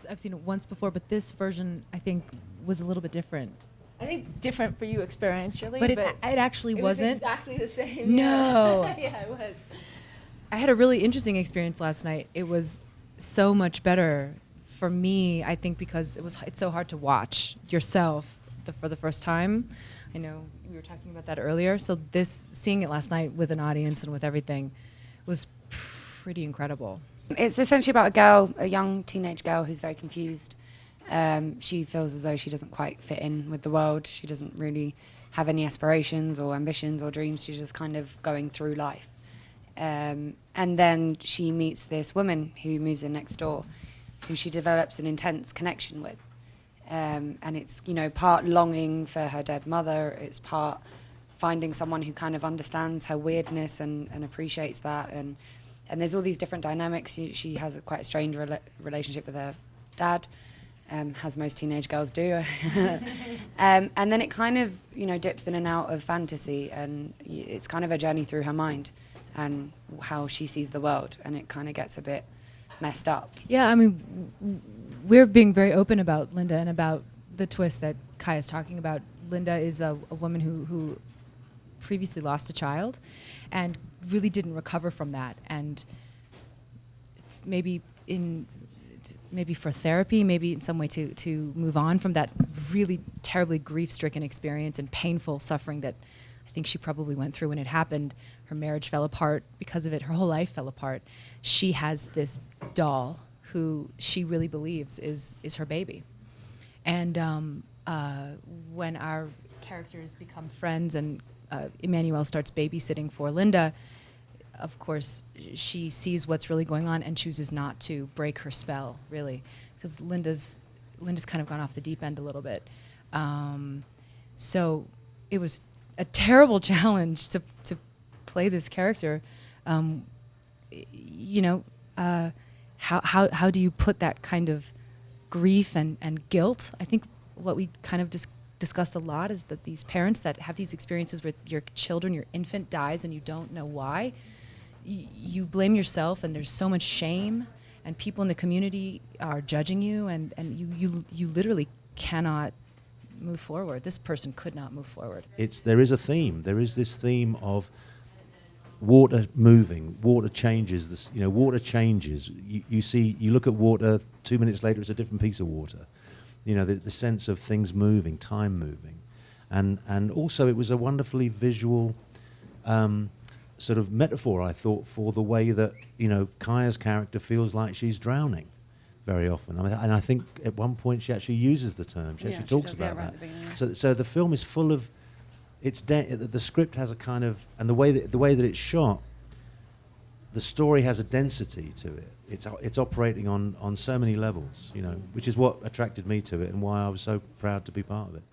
I've seen it once before, but this version I think was a little bit different. I think different for you experientially, But it actually it wasn't. was exactly the same. No. Yeah. Yeah, it was. I had a really interesting experience last night. It was so much better for me, I think, because it's so hard to watch yourself for the first time. I know we were talking about that earlier. So seeing it last night with an audience and with everything was pretty incredible. It's essentially about a girl, a young teenage girl who's very confused. She feels as though she doesn't quite fit in with the world. She doesn't really have any aspirations or ambitions or dreams. She's just kind of going through life. And then she meets this woman who moves in next door, who she develops an intense connection with. And it's, part longing for her dead mother. It's part finding someone who kind of understands her weirdness and appreciates that. And there's all these different dynamics. She has quite a strange relationship with her dad, as most teenage girls do. And then it kind of, dips in and out of fantasy, and it's kind of a journey through her mind and how she sees the world, and it kind of gets a bit messed up. Yeah, I mean, we're being very open about Linda and about the twist that Kai is talking about. Linda is a woman who previously lost a child and really didn't recover from that, and maybe for therapy, maybe in some way to move on from that really terribly grief-stricken experience and painful suffering that I think she probably went through when it happened. Her marriage fell apart because of it. Her whole life fell apart. She has this doll who she really believes is her baby. And when our characters become friends and Emanuel starts babysitting for Linda, of course, she sees what's really going on and chooses not to break her spell, really, because Linda's kind of gone off the deep end a little bit. So it was a terrible challenge to play this character. How do you put that kind of grief and guilt? I think what we kind of discussed a lot is that these parents that have these experiences with your children, your infant dies and you don't know why, you blame yourself, and there's so much shame, and people in the community are judging you, and you literally cannot move forward. This person could not move forward. There is a theme. There is this theme of water moving. Water changes. Water changes. You look at water. 2 minutes later, it's a different piece of water. The sense of things moving, time moving, and also it was a wonderfully visual sort of metaphor, I thought, for the way that Kaya's character feels like she's drowning very often. And I think at one point she actually uses the term. She actually talks about that. So the film is full of the script has a kind of, and the way that it's shot, the story has a density to it. It's operating on so many levels, which is what attracted me to it and why I was so proud to be part of it.